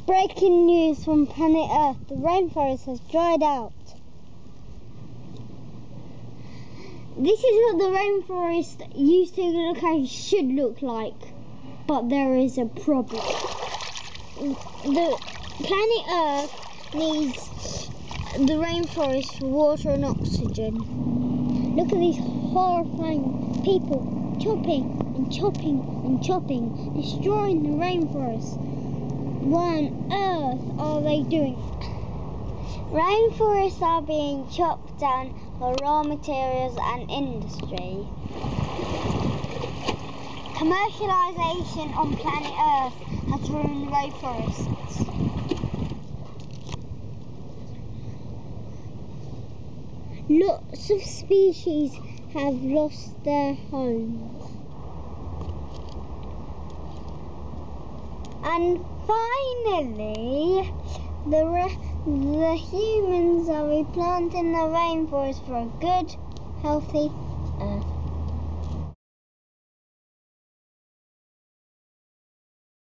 Breaking news from planet Earth. The rainforest has dried out. This is what the rainforest used to look like, should look like. But there is a problem. The planet Earth needs the rainforest for water and oxygen. Look at these horrifying people chopping and chopping and chopping, destroying the rainforest. What on earth are they doing? Rainforests are being chopped down for raw materials and industry. Commercialization on planet Earth has ruined rainforests. Lots of species have lost their homes. And finally, the humans are replanting the rainforest for a good, healthy Earth.